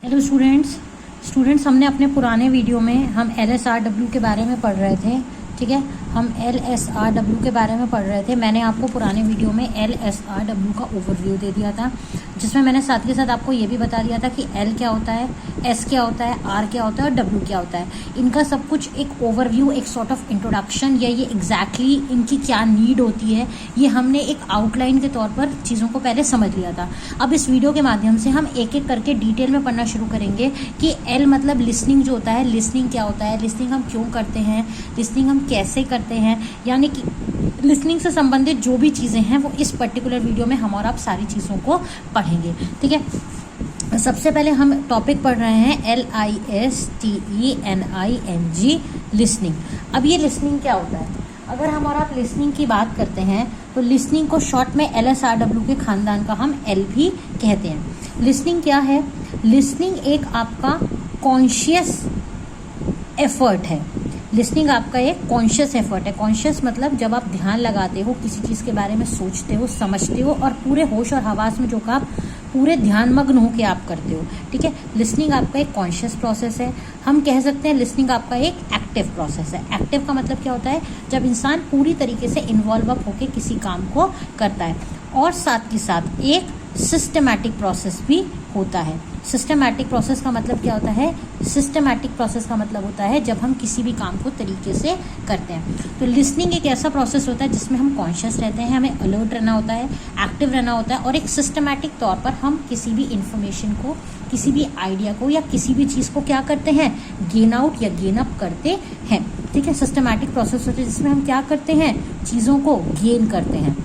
Hello students हमने अपने पुराने वीडियो में हम LSRW के बारे में पढ़ रहे थे। ठीक है, हम LSRW के बारे में पढ़ रहे थे। मैंने आपको पुराने वीडियो में LSRW का ओवरव्यू दे दिया था, जिसमें मैंने साथ के साथ आपको ये भी बता दिया था कि L क्या होता है, S क्या होता है, R क्या होता है और W क्या होता है। इनका सब कुछ एक ओवरव्यू, एक सॉर्ट ऑफ इंट्रोडक्शन, या ये एग्जैक्टली इनकी क्या नीड होती है, ये हमने एक आउटलाइन के तौर पर चीज़ों को पहले समझ लिया था। अब इस वीडियो के माध्यम से हम एक एक करके डिटेल में पढ़ना शुरू करेंगे कि L मतलब लिसनिंग जो होता है, लिसनिंग क्या होता है, लिसनिंग हम क्यों करते हैं, लिसनिंग हम कैसे करते हैं, यानी कि लिसनिंग से संबंधित जो भी चीज़ें हैं वो इस पर्टिकुलर वीडियो में हम और आप सारी चीज़ों को पढ़ेंगे। ठीक है, सबसे पहले हम टॉपिक पढ़ रहे हैं LISTENING, लिसनिंग। अब ये लिसनिंग क्या होता है? अगर हम और आप लिसनिंग की बात करते हैं तो लिसनिंग को शॉर्ट में LSRW के खानदान का हम L भी कहते हैं। लिसनिंग क्या है? लिसनिंग एक आपका कॉन्शियस एफर्ट है। लिसनिंग आपका एक कॉन्शियस एफर्ट है। कॉन्शियस मतलब जब आप ध्यान लगाते हो, किसी चीज़ के बारे में सोचते हो, समझते हो और पूरे होश और हवास में जो का आप पूरे ध्यान मग्न होकर आप करते हो। ठीक है, लिसनिंग आपका एक कॉन्शियस प्रोसेस है। हम कह सकते हैं लिसनिंग आपका एक एक्टिव प्रोसेस है। एक्टिव का मतलब क्या होता है? जब इंसान पूरी तरीके से इन्वॉल्व अप होकर किसी काम को करता है, और साथ के साथ एक सिस्टमैटिक प्रोसेस भी होता है। सिस्टमैटिक प्रोसेस का मतलब क्या होता है? सिस्टमैटिक प्रोसेस का मतलब होता है जब हम किसी भी काम को तरीके से करते हैं। तो लिसनिंग एक ऐसा प्रोसेस होता है जिसमें हम कॉन्शियस रहते हैं, हमें अलर्ट रहना होता है, एक्टिव रहना होता है, और एक सिस्टमैटिक तौर पर हम किसी भी इंफॉर्मेशन को, किसी भी आइडिया को या किसी भी चीज़ को क्या करते हैं? गेन आउट या गेन अप करते हैं। ठीक है, सिस्टमैटिक प्रोसेस होता है जिसमें हम क्या करते हैं? चीज़ों को गेन करते हैं।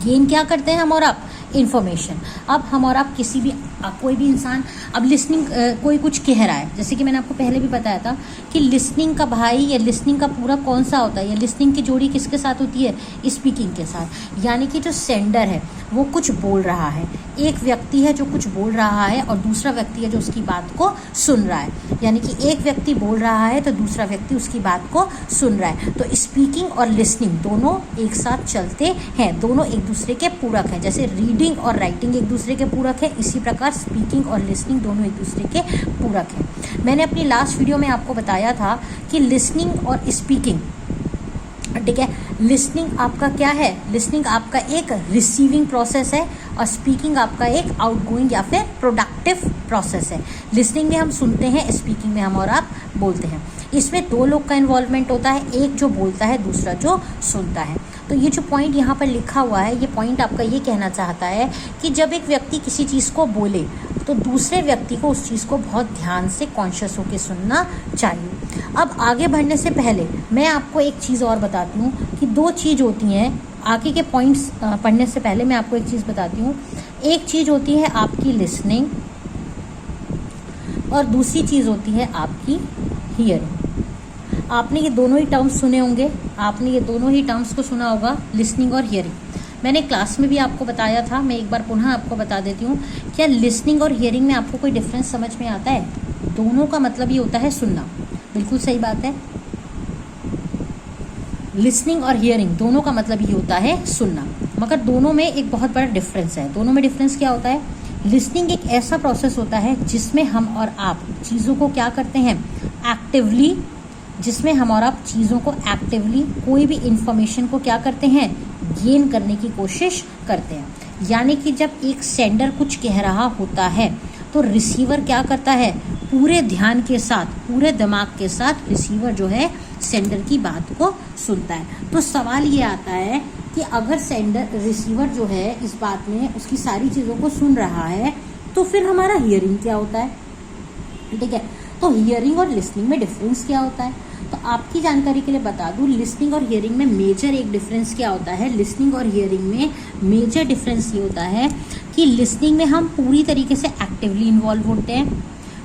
गेन क्या करते हैं हम और आप? इन्फॉर्मेशन। अब हम और आप किसी भी कोई भी इंसान, अब लिसनिंग कोई कुछ कह रहा है, जैसे कि मैंने आपको पहले भी बताया था कि लिसनिंग का भाई या लिसनिंग का पूरा कौन सा होता है, या लिसनिंग की जोड़ी किसके साथ होती है? स्पीकिंग के साथ। यानी कि जो सेंडर है वो कुछ बोल रहा है, एक व्यक्ति है जो कुछ बोल रहा है और दूसरा व्यक्ति है जो उसकी बात को सुन रहा है। यानी कि एक व्यक्ति बोल रहा है तो दूसरा व्यक्ति उसकी बात को सुन रहा है। तो स्पीकिंग और लिसनिंग दोनों एक साथ चलते हैं, दोनों एक दूसरे के पूरक हैं। जैसे रीडिंग और राइटिंग एक दूसरे के पूरक है, इसी प्रकार स्पीकिंग और लिसनिंग दोनों एक दूसरे के पूरक हैं। मैंने अपनी लास्ट वीडियो में आपको बताया था कि लिसनिंग और स्पीकिंग, ठीक है, लिसनिंग आपका क्या है? लिसनिंग आपका एक रिसीविंग प्रोसेस है और स्पीकिंग आपका एक आउटगोइंग या फिर प्रोडक्टिव प्रोसेस है। लिसनिंग में हम सुनते हैं, स्पीकिंग में हम और आप बोलते हैं। इसमें दो लोग का इन्वॉल्वमेंट होता है, एक जो बोलता है, दूसरा जो सुनता है। तो ये जो पॉइंट यहाँ पर लिखा हुआ है, ये पॉइंट आपका ये कहना चाहता है कि जब एक व्यक्ति किसी चीज़ को बोले तो दूसरे व्यक्ति को उस चीज़ को बहुत ध्यान से कॉन्शियस होकर सुनना चाहिए। अब आगे बढ़ने से पहले मैं आपको एक चीज़ और बताती हूँ कि दो चीज़ होती हैं। आगे के पॉइंट्स पढ़ने से पहले मैं आपको एक चीज़ बताती हूँ। एक चीज़ होती है आपकी लिसनिंग और दूसरी चीज़ होती है आपकी हियरिंग। आपने ये दोनों ही टर्म्स सुने होंगे, आपने ये दोनों ही टर्म्स को सुना होगा, लिसनिंग और हियरिंग। मैंने क्लास में भी आपको बताया था, मैं एक बार पुनः आपको बता देती हूँ। क्या लिसनिंग और हियरिंग में आपको कोई डिफरेंस समझ में आता है? दोनों का मतलब ये होता है सुनना। बिल्कुल सही बात है, लिसनिंग और हियरिंग दोनों का मतलब ये होता है सुनना, मगर दोनों में एक बहुत बड़ा डिफरेंस है। दोनों में डिफरेंस क्या होता है? लिसनिंग एक ऐसा प्रोसेस होता है जिसमें हम और आप चीज़ों को क्या करते हैं? एक्टिवली, जिसमें हम और आप चीज़ों को एक्टिवली, कोई भी इंफॉर्मेशन को क्या करते हैं? गेन करने की कोशिश करते हैं। यानी कि जब एक सेंडर कुछ कह रहा होता है तो रिसीवर क्या करता है? पूरे ध्यान के साथ, पूरे दिमाग के साथ रिसीवर जो है सेंडर की बात को सुनता है। तो सवाल ये आता है कि अगर रिसीवर जो है इस बात में उसकी सारी चीज़ों को सुन रहा है तो फिर हमारा हियरिंग क्या होता है? ठीक है, तो हियरिंग और लिसनिंग में डिफरेंस क्या होता है? तो आपकी जानकारी के लिए बता दूं, लिसनिंग और हियरिंग में मेजर एक डिफरेंस क्या होता है? लिसनिंग और हियरिंग में मेजर डिफरेंस ये होता है कि लिसनिंग में हम पूरी तरीके से एक्टिवली इन्वॉल्व होते हैं,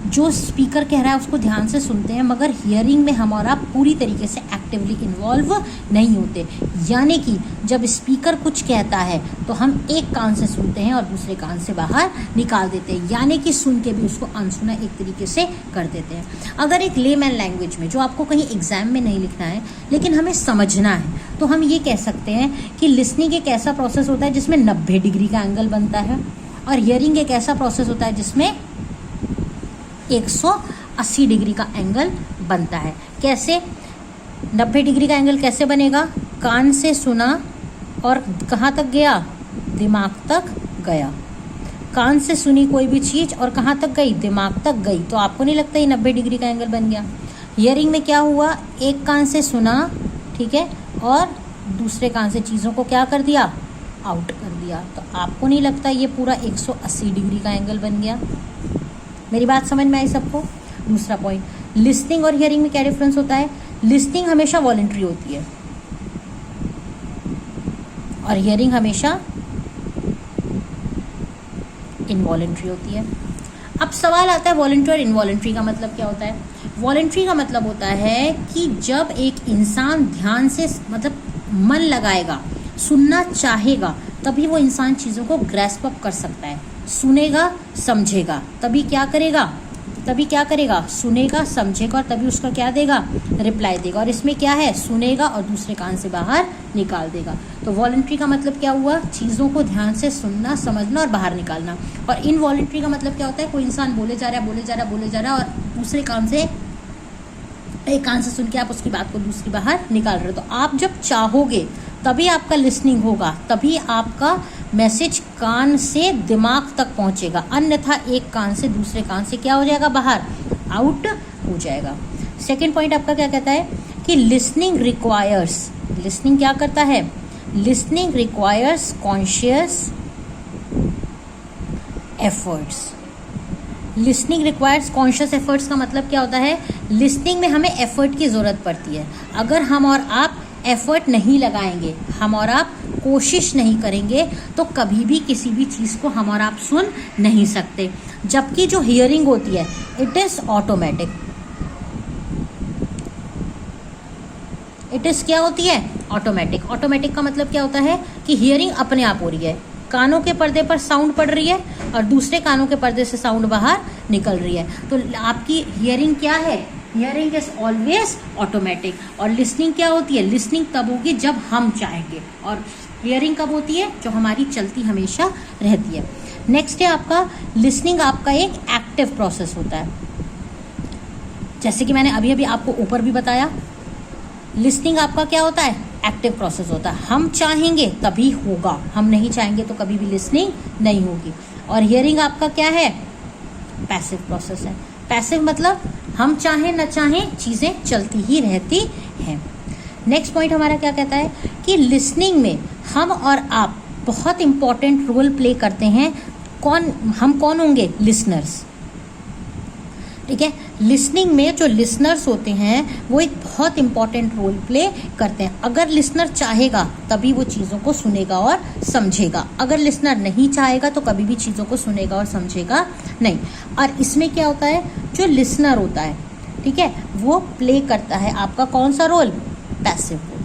जो स्पीकर कह रहा है उसको ध्यान से सुनते हैं, मगर हियरिंग में हम और आप पूरी तरीके से एक्टिवली इन्वॉल्व नहीं होते। यानी कि जब स्पीकर कुछ कहता है तो हम एक कान से सुनते हैं और दूसरे कान से बाहर निकाल देते हैं, यानी कि सुन के भी उसको अनसुना एक तरीके से कर देते हैं। अगर एक लेमैन लैंग्वेज में, जो आपको कहीं एग्जाम में नहीं लिखना है लेकिन हमें समझना है, तो हम ये कह सकते हैं कि लिसनिंग एक ऐसा प्रोसेस होता है जिसमें 90 डिग्री का एंगल बनता है, और हियरिंग एक ऐसा प्रोसेस होता है जिसमें 180 डिग्री का एंगल बनता है। कैसे? 90 डिग्री का एंगल कैसे बनेगा? कान से सुना और कहाँ तक गया? दिमाग तक गया। कान से सुनी कोई भी चीज़ और कहाँ तक गई? दिमाग तक गई। तो आपको नहीं लगता ये 90 डिग्री का एंगल बन गया? हियरिंग में क्या हुआ? एक कान से सुना, ठीक है, और दूसरे कान से चीज़ों को क्या कर दिया? आउट कर दिया। तो आपको नहीं लगता ये पूरा 180 डिग्री का एंगल बन गया? मेरी बात समझ में आई सबको? दूसरा पॉइंट, लिसनिंग और हियरिंग में क्या डिफरेंस होता है? लिसनिंग हमेशा वॉलंटरी होती है और हियरिंग हमेशा इनवॉलंटरी होती है। अब सवाल आता है वॉलंटरी और इनवॉलंटरी का मतलब क्या होता है? वॉलंटरी का मतलब होता है कि जब एक इंसान ध्यान से मतलब मन लगाएगा, सुनना चाहेगा, तभी वो इंसान चीज़ों को ग्रैस्प अप कर सकता है। सुनेगा, समझेगा, तभी क्या करेगा? तभी क्या करेगा? सुनेगा, समझेगा और तभी उसका क्या देगा? रिप्लाई देगा। और इसमें क्या है? सुनेगा और दूसरे कान से बाहर निकाल देगा। तो वॉलंटरी का मतलब क्या हुआ? चीज़ों को ध्यान से सुनना, समझना और बाहर निकालना। और इनवॉलंटरी का मतलब क्या होता है? कोई इंसान बोले जा रहा है और दूसरे कान से, एक कान से सुन के आप उसकी बात को दूसरी बाहर निकाल रहे हो। तो आप जब चाहोगे तभी आपका लिसनिंग होगा, तभी आपका मैसेज कान से दिमाग तक पहुंचेगा, अन्यथा एक कान से दूसरे कान से क्या हो जाएगा? बाहर, आउट हो जाएगा। सेकंड पॉइंट आपका क्या कहता है कि लिसनिंग रिक्वायर्स, लिसनिंग क्या करता है? Listening requires conscious efforts. Listening requires conscious efforts का मतलब क्या होता है? लिसनिंग में हमें एफर्ट की ज़रूरत पड़ती है। अगर हम और आप एफर्ट नहीं लगाएंगे, हम और आप कोशिश नहीं करेंगे, तो कभी भी किसी भी चीज़ को हम और आप सुन नहीं सकते। जबकि जो हियरिंग होती है, it is automatic. It is क्या होती है? ऑटोमेटिक। ऑटोमेटिक का मतलब क्या होता है कि हियरिंग अपने आप हो रही है, कानों के पर्दे पर साउंड पड़ रही है और दूसरे कानों के पर्दे से साउंड बाहर निकल रही है। तो आपकी हियरिंग क्या है? Hearing is always automatic. और लिसनिंग क्या होती है? लिसनिंग तब होगी जब हम चाहेंगे, और हियरिंग कब होती है? जो हमारी चलती हमेशा रहती है। नेक्स्ट है आपका लिसनिंग, आपका एक एक्टिव प्रोसेस होता है। जैसे कि मैंने अभी अभी आपको ऊपर भी बताया, लिसनिंग आपका क्या होता है? एक्टिव प्रोसेस होता है। हम चाहेंगे तभी होगा, हम नहीं चाहेंगे तो कभी भी लिसनिंग नहीं होगी। और हियरिंग आपका क्या है? पैसिव प्रोसेस है। पैसिव मतलब हम चाहें न चाहें चीज़ें चलती ही रहती हैं। नेक्स्ट पॉइंट हमारा क्या कहता है कि लिसनिंग में हम और आप बहुत इंपॉर्टेंट रोल प्ले करते हैं। हम कौन होंगे? लिसनर्स। ठीक है, लिसनिंग में जो लिसनर्स होते हैं वो एक बहुत इंपॉर्टेंट रोल प्ले करते हैं। अगर लिसनर चाहेगा तभी वो चीज़ों को सुनेगा और समझेगा, अगर लिसनर नहीं चाहेगा तो कभी भी चीज़ों को सुनेगा और समझेगा नहीं। और इसमें क्या होता है? जो लिसनर होता है, ठीक है, वो प्ले करता है आपका कौन सा रोल? Passive role.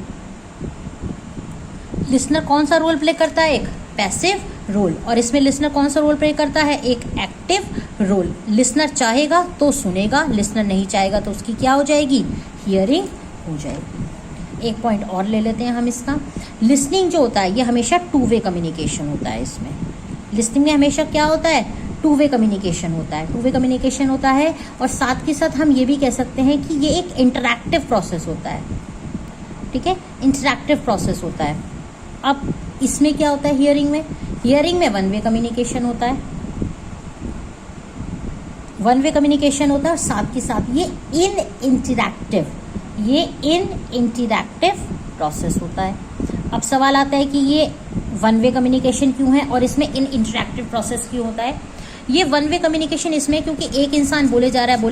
लिसनर कौन सा रोल प्ले करता है? एक पैसिव रोल। और इसमें लिसनर कौन सा रोल प्ले करता है? एक एक्टिव रोल। लिसनर चाहेगा तो सुनेगा, लिसनर नहीं चाहेगा तो उसकी क्या हो जाएगी? हियरिंग हो जाएगी। एक पॉइंट और ले लेते हैं हम इसका। लिसनिंग जो होता है ये हमेशा टू वे कम्युनिकेशन होता है। इसमें लिसनिंग में हमेशा क्या होता है? टू वे कम्युनिकेशन होता है। टू वे कम्युनिकेशन होता है और साथ के साथ हम ये भी कह सकते हैं कि ये एक इंटरैक्टिव प्रोसेस होता है। ठीक है, इंटरैक्टिव प्रोसेस होता है। अब इसमें क्या होता है? हियरिंग में, हियरिंग में वन वे कम्युनिकेशन होता है। वन वे कम्युनिकेशन होता है और साथ के साथ ये इन इंटरैक्टिव प्रोसेस होता है। अब सवाल आता है कि ये वन वे कम्युनिकेशन क्यों है और इसमें इन इंटरैक्टिव प्रोसेस क्यों होता है? ये वन वे कम्युनिकेशन इसमें क्योंकि एक इंसान बोले जा रहा है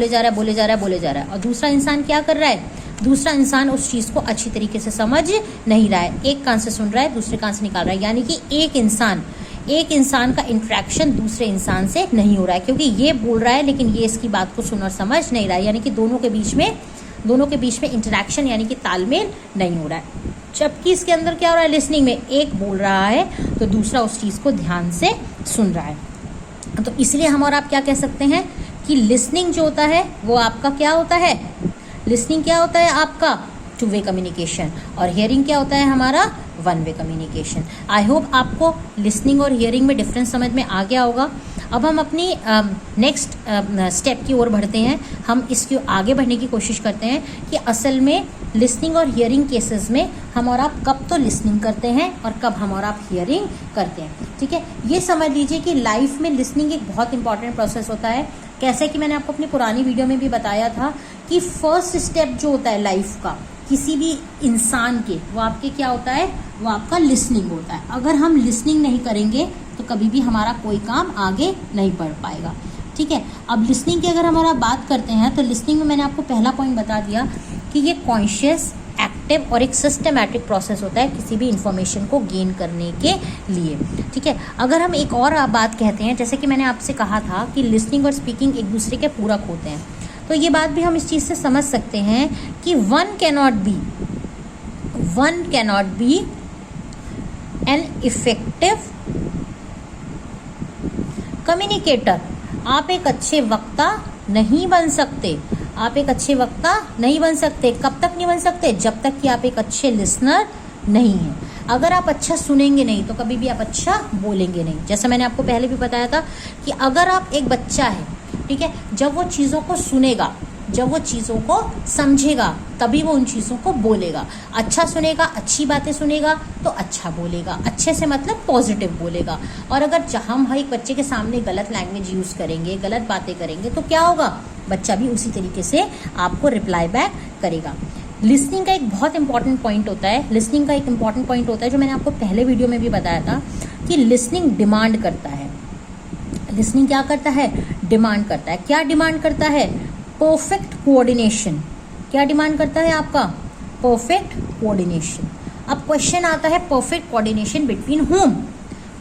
और दूसरा इंसान क्या कर रहा है? दूसरा इंसान उस चीज़ को अच्छी तरीके से समझ नहीं रहा है। एक कान से सुन रहा है, दूसरे कान से निकाल रहा है, यानी कि एक इंसान का इंटरेक्शन दूसरे इंसान से नहीं हो रहा है, क्योंकि ये बोल रहा है लेकिन ये इसकी बात को सुन और समझ नहीं रहा है, यानी कि दोनों के बीच में इंटरेक्शन यानी कि तालमेल नहीं हो रहा है। जबकि इसके अंदर क्या हो रहा है? लिसनिंग में एक बोल रहा है तो दूसरा उस चीज़ को ध्यान से सुन रहा है। तो इसलिए हम और आप क्या कह सकते हैं कि लिसनिंग जो होता है वो आपका क्या होता है? लिसनिंग क्या होता है आपका? Two way communication. और हियरिंग क्या होता है हमारा? One way communication. I hope आपको लिसनिंग और हियरिंग में डिफरेंस समझ में आ गया होगा। अब हम अपनी नेक्स्ट स्टेप की ओर बढ़ते हैं। हम इसकी आगे बढ़ने की कोशिश करते हैं कि असल में लिसनिंग और हियरिंग केसेस में हम और आप कब तो लिसनिंग करते हैं और कब हम और आप हियरिंग करते हैं। ठीक है, ये समझ लीजिए कि लाइफ में लिसनिंग एक बहुत इंपॉर्टेंट प्रोसेस होता है। कैसे कि मैंने आपको अपनी पुरानी वीडियो में भी बताया था कि फर्स्ट स्टेप जो होता है लाइफ का किसी भी इंसान के, वो आपके क्या होता है, वो आपका लिसनिंग होता है। अगर हम लिसनिंग नहीं करेंगे तो कभी भी हमारा कोई काम आगे नहीं बढ़ पाएगा। ठीक है, अब लिसनिंग की अगर हमारा बात करते हैं तो लिसनिंग में मैंने आपको पहला पॉइंट बता दिया कि ये कॉन्शियस, एक्टिव और एक सिस्टमैटिक प्रोसेस होता है किसी भी इंफॉर्मेशन को गेन करने के लिए। ठीक है, अगर हम एक और बात कहते हैं, जैसे कि मैंने आपसे कहा था कि लिसनिंग और स्पीकिंग एक दूसरे के पूरक होते हैं, तो ये बात भी हम इस चीज़ से समझ सकते हैं कि one cannot be an effective communicator. आप एक अच्छे वक्ता नहीं बन सकते। आप एक अच्छे वक्ता नहीं बन सकते। कब तक नहीं बन सकते? जब तक कि आप एक अच्छे लिसनर नहीं हैं। अगर आप अच्छा सुनेंगे नहीं तो कभी भी आप अच्छा बोलेंगे नहीं। जैसा मैंने आपको पहले भी बताया था कि अगर आप एक बच्चा है, ठीक है, जब वो चीज़ों को सुनेगा, जब वो चीज़ों को समझेगा, तभी वो उन चीज़ों को बोलेगा। अच्छा सुनेगा, अच्छी बातें सुनेगा तो अच्छा बोलेगा। अच्छे से मतलब पॉजिटिव बोलेगा। और अगर हम एक बच्चे के सामने गलत लैंग्वेज यूज़ करेंगे, गलत बातें करेंगे तो क्या होगा? बच्चा भी उसी तरीके से आपको रिप्लाई बैक करेगा। लिसनिंग का एक बहुत इंपॉर्टेंट पॉइंट होता है, लिसनिंग का एक इंपॉर्टेंट पॉइंट होता है जो मैंने आपको पहले वीडियो में भी बताया था कि लिसनिंग डिमांड करता है। लिसनिंग क्या करता है? डिमांड करता है। क्या डिमांड करता है? Perfect coordination. क्या डिमांड करता है आपका? Perfect coordination. अब क्वेश्चन आता है परफेक्ट कोऑर्डिनेशन बिटवीन हुम।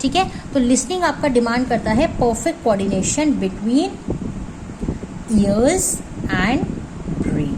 ठीक है, तो लिसनिंग आपका डिमांड करता है perfect coordination between years and brain.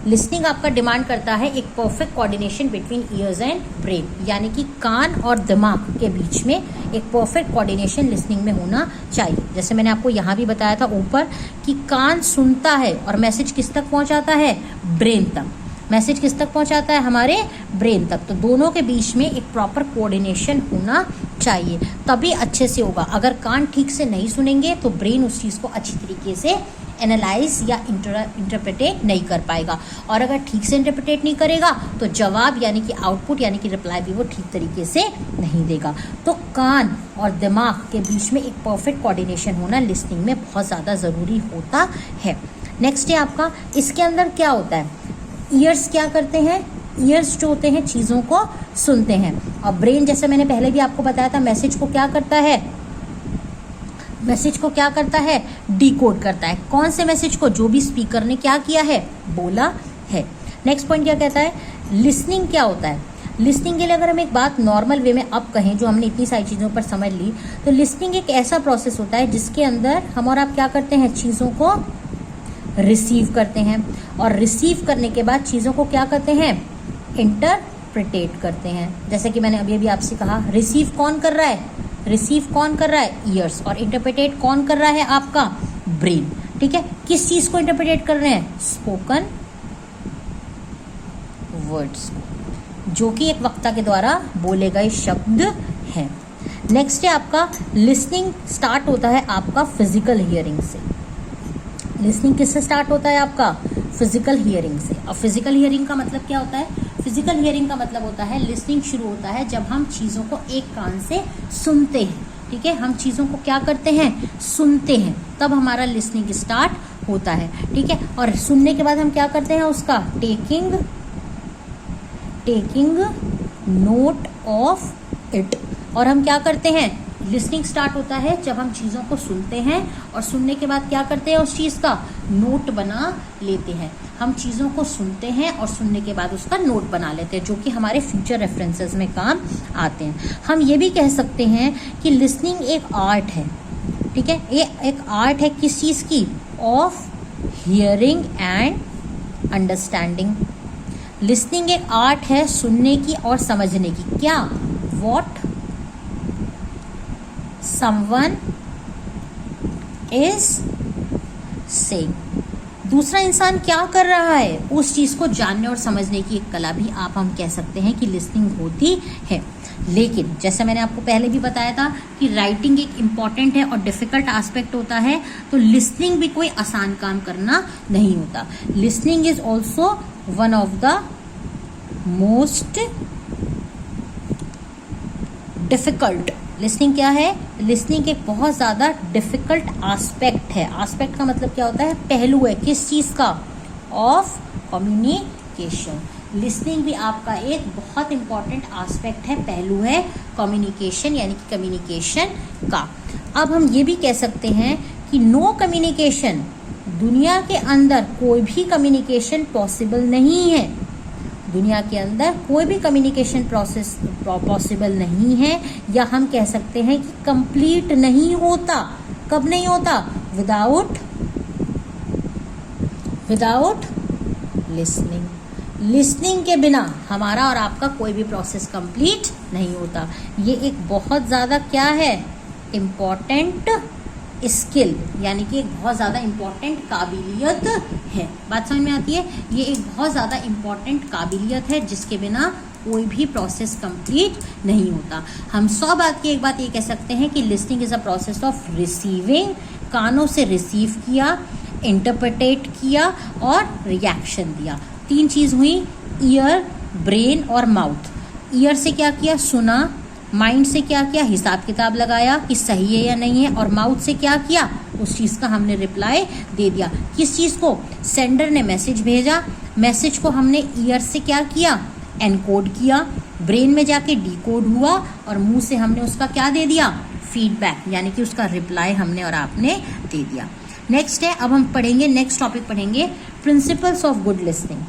Listening आपका डिमांड करता है एक perfect coordination between years and brain, यानी कि कान और दिमाग के बीच में एक परफेक्ट कोऑर्डिनेशन लिसनिंग में होना चाहिए। जैसे मैंने आपको यहाँ भी बताया था ऊपर कि कान सुनता है और मैसेज किस तक पहुँचाता है? ब्रेन तक। मैसेज किस तक पहुँचाता है? हमारे ब्रेन तक। तो दोनों के बीच में एक प्रॉपर कोऑर्डिनेशन होना चाहिए, तभी अच्छे से होगा। अगर कान ठीक से नहीं सुनेंगे तो ब्रेन उस चीज़ को अच्छी तरीके से एनालाइज या इंटरप्रिटेट नहीं कर पाएगा, और अगर ठीक से इंटरप्रिटेट नहीं करेगा तो जवाब यानी कि आउटपुट यानी कि रिप्लाई भी वो ठीक तरीके से नहीं देगा। तो कान और दिमाग के बीच में एक परफेक्ट कोऑर्डिनेशन होना लिसनिंग में बहुत ज़्यादा ज़रूरी होता है। नेक्स्ट है आपका, इसके अंदर क्या होता है? ईयर्स क्या करते हैं? ईयर्स जो होते हैं चीज़ों को सुनते हैं, और ब्रेन जैसे मैंने पहले भी आपको बताया था मैसेज को क्या करता है? मैसेज को क्या करता है? डिकोड करता है। कौन से मैसेज को? जो भी स्पीकर ने क्या किया है? बोला है। नेक्स्ट पॉइंट क्या कहता है? लिसनिंग क्या होता है? लिसनिंग के लिए अगर हम एक बात नॉर्मल वे में अब कहें, जो हमने इतनी सारी चीज़ों पर समझ ली, तो लिसनिंग एक ऐसा प्रोसेस होता है जिसके अंदर हम और आप क्या करते हैं? चीज़ों को रिसीव करते हैं, और रिसीव करने के बाद चीज़ों को क्या करते हैं? इंटरप्रिटेट करते हैं। जैसे कि मैंने अभी आपसे कहा, रिसीव कौन कर रहा है? रिसीव कौन कर रहा है? ईयर्स। और इंटरप्रिटेट कौन कर रहा है? आपका ब्रेन। ठीक है, किस चीज को इंटरप्रिटेट कर रहे हैं? स्पोकन वर्ड्स, जो कि एक वक्ता के द्वारा बोले गए शब्द हैं। नेक्स्ट है आपका, लिसनिंग स्टार्ट होता है आपका फिजिकल हियरिंग से। लिसनिंग किससे स्टार्ट होता है आपका? फिजिकल हियरिंग से। और फिजिकल हियरिंग का मतलब क्या होता है? फिजिकल हियरिंग का मतलब होता है लिसनिंग शुरू होता है जब हम चीज़ों को एक कान से सुनते हैं। ठीक है, हम चीज़ों को क्या करते हैं? सुनते हैं, तब हमारा लिसनिंग स्टार्ट होता है। ठीक है, और सुनने के बाद हम क्या करते हैं? उसका टेकिंग नोट ऑफ इट। और हम क्या करते हैं? लिसनिंग स्टार्ट होता है जब हम चीज़ों को सुनते हैं, और सुनने के बाद क्या करते हैं? उस चीज़ का नोट बना लेते हैं। हम चीज़ों को सुनते हैं और सुनने के बाद उसका नोट बना लेते हैं, जो कि हमारे फ्यूचर रेफरेंसेस में काम आते हैं। हम ये भी कह सकते हैं कि लिसनिंग एक आर्ट है। ठीक है, ये एक आर्ट है किस चीज़ की? Of hearing and understanding. Listening एक आर्ट है सुनने की और समझने की। क्या? What someone is saying. दूसरा इंसान क्या कर रहा है उस चीज़ को जानने और समझने की एक कला भी आप हम कह सकते हैं कि लिसनिंग होती है। लेकिन जैसे मैंने आपको पहले भी बताया था कि राइटिंग एक इम्पॉर्टेंट है और डिफ़िकल्ट एस्पेक्ट होता है, तो लिसनिंग भी कोई आसान काम करना नहीं होता। Listening is also one of the most difficult. Listening क्या है? लिसनिंग एक बहुत ज़्यादा डिफ़िकल्ट एस्पेक्ट है। एस्पेक्ट का मतलब क्या होता है? पहलू है। किस चीज़ का? Of communication. लिसनिंग भी आपका एक बहुत इंपॉर्टेंट एस्पेक्ट है, पहलू है कम्युनिकेशन यानी कि कम्युनिकेशन का। अब हम ये भी कह सकते हैं कि नो कम्युनिकेशन, दुनिया के अंदर कोई भी कम्युनिकेशन पॉसिबल नहीं है। दुनिया के अंदर कोई भी कम्युनिकेशन प्रोसेस पॉसिबल नहीं है, या हम कह सकते हैं कि कंप्लीट नहीं होता। कब नहीं होता? Without listening. लिसनिंग के बिना हमारा और आपका कोई भी प्रोसेस कंप्लीट नहीं होता। ये एक बहुत ज़्यादा क्या है? इम्पॉर्टेंट स्किल, यानी कि एक बहुत ज़्यादा इम्पॉर्टेंट काबिलियत है। बात समझ में आती है? ये एक बहुत ज़्यादा इम्पॉर्टेंट काबिलियत है जिसके बिना कोई भी प्रोसेस कंप्लीट नहीं होता। हम 100 बात की एक बात ये कह सकते हैं कि listening is a process of receiving, कानों से रिसीव किया, इंटरप्रेटेट किया और रिएक्शन दिया। 3 चीज़ हुई, ईयर, ब्रेन और माउथ। ईयर से क्या किया? सुना। माइंड से क्या किया? हिसाब किताब लगाया कि सही है या नहीं है। और माउथ से क्या किया? उस चीज़ का हमने रिप्लाई दे दिया। किस चीज़ को? सेंडर ने मैसेज भेजा, मैसेज को हमने ईयर से क्या किया? एनकोड किया, ब्रेन में जाके डिकोड हुआ और मुंह से हमने उसका क्या दे दिया? फीडबैक, यानी कि उसका रिप्लाई हमने और आपने दे दिया। नेक्स्ट है, अब हम पढ़ेंगे, नेक्स्ट टॉपिक पढ़ेंगे प्रिंसिपल्स ऑफ गुड लिसनिंग।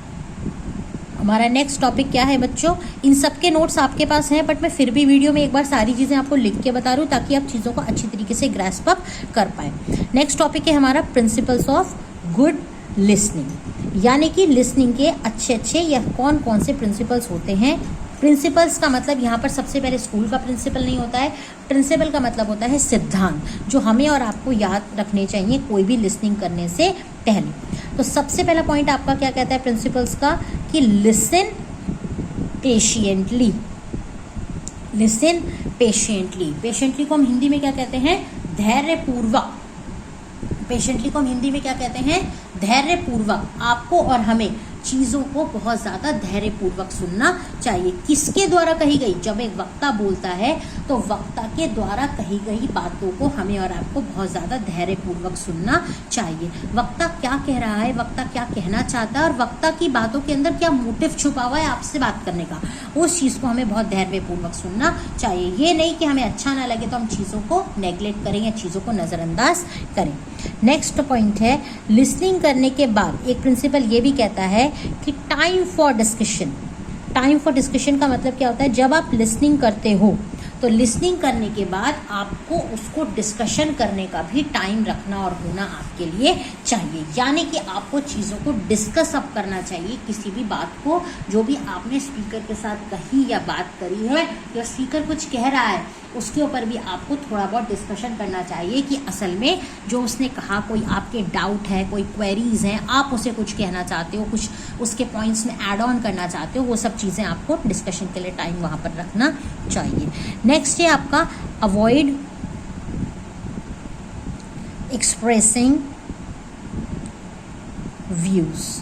हमारा नेक्स्ट टॉपिक क्या है बच्चों? इन सब के नोट्स आपके पास हैं, बट मैं फिर भी वीडियो में एक बार सारी चीज़ें आपको लिख के बता रही हूँ ताकि आप चीज़ों को अच्छी तरीके से ग्रैस्प अप कर पाए। नेक्स्ट टॉपिक है हमारा प्रिंसिपल्स ऑफ गुड लिसनिंग, यानी कि लिसनिंग के अच्छे या कौन कौन से प्रिंसिपल्स होते हैं। प्रिंसिपल्स का मतलब यहाँ पर सबसे पहले स्कूल का प्रिंसिपल नहीं होता है। प्रिंसिपल का मतलब होता है सिद्धांत, जो हमें और आपको याद रखने चाहिए कोई भी लिसनिंग करने से पहले। तो सबसे पहला पॉइंट आपका क्या कहता है प्रिंसिपल्स का? कि listen patiently. Listen patiently. Patiently को हम हिंदी में क्या कहते हैं? धैर्यपूर्वक। पेशेंटली को हम हिंदी में क्या कहते हैं? धैर्यपूर्वक। आपको और हमें चीज़ों को बहुत ज़्यादा धैर्यपूर्वक सुनना चाहिए। किसके द्वारा कही गई? जब एक वक्ता बोलता है तो वक्ता के द्वारा कही गई बातों को हमें और आपको बहुत ज़्यादा धैर्यपूर्वक सुनना चाहिए। वक्ता क्या कह रहा है, वक्ता क्या कहना चाहता है और वक्ता की बातों के अंदर क्या मोटिव छुपा हुआ है आपसे बात करने का, उस चीज़ को हमें बहुत धैर्यपूर्वक सुनना चाहिए। ये नहीं कि हमें अच्छा ना लगे तो हम चीज़ों को नेग्लेक्ट करें या चीज़ों को नज़रअंदाज करें। नेक्स्ट पॉइंट है, लिसनिंग करने के बाद एक प्रिंसिपल ये भी कहता है कि time for discussion. Time for discussion का मतलब क्या होता है? जब आप लिसनिंग करते हो तो लिसनिंग करने के बाद आपको उसको डिस्कशन करने का भी टाइम रखना और होना आपके लिए चाहिए, यानी कि आपको चीज़ों को डिस्कस अप करना चाहिए। किसी भी बात को जो भी आपने स्पीकर के साथ कही या बात करी है या स्पीकर कुछ कह रहा है उसके ऊपर भी आपको थोड़ा बहुत डिस्कशन करना चाहिए कि असल में जो उसने कहा, कोई आपके डाउट है, कोई क्वेरीज हैं, आप उसे कुछ कहना चाहते हो, कुछ उसके पॉइंट्स में ऐड ऑन करना चाहते हो, वो सब चीज़ें आपको डिस्कशन के लिए टाइम वहाँ पर रखना चाहिए। नेक्स्ट है आपका अवॉइड एक्सप्रेसिंग व्यूज़।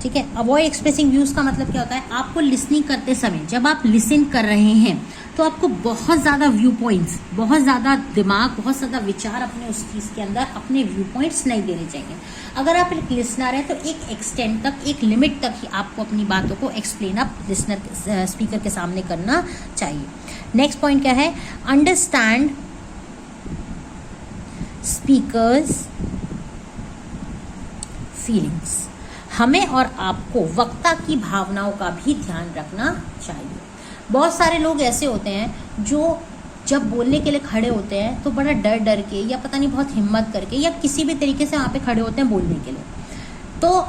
ठीक है, अवॉइड एक्सप्रेसिंग व्यूज़ का मतलब क्या होता है? आपको लिसनिंग करते समय जब आप लिसन कर रहे हैं तो आपको बहुत ज़्यादा व्यू पॉइंट्स, बहुत ज़्यादा दिमाग, बहुत ज़्यादा विचार अपने उस चीज़ के अंदर अपने व्यू पॉइंट्स नहीं देने चाहिए। अगर आप एक लिसनर है तो एक एक्सटेंड तक, एक लिमिट तक ही आपको अपनी बातों को एक्सप्लेन अप लिसनर स्पीकर के सामने करना चाहिए। नेक्स्ट पॉइंट क्या है? Understand speakers feelings. हमें और आपको वक्ता की भावनाओं का भी ध्यान रखना चाहिए। बहुत सारे लोग ऐसे होते हैं जो जब बोलने के लिए खड़े होते हैं तो बड़ा डर डर के या पता नहीं बहुत हिम्मत करके या किसी भी तरीके से वहाँ पे खड़े होते हैं बोलने के लिए, तो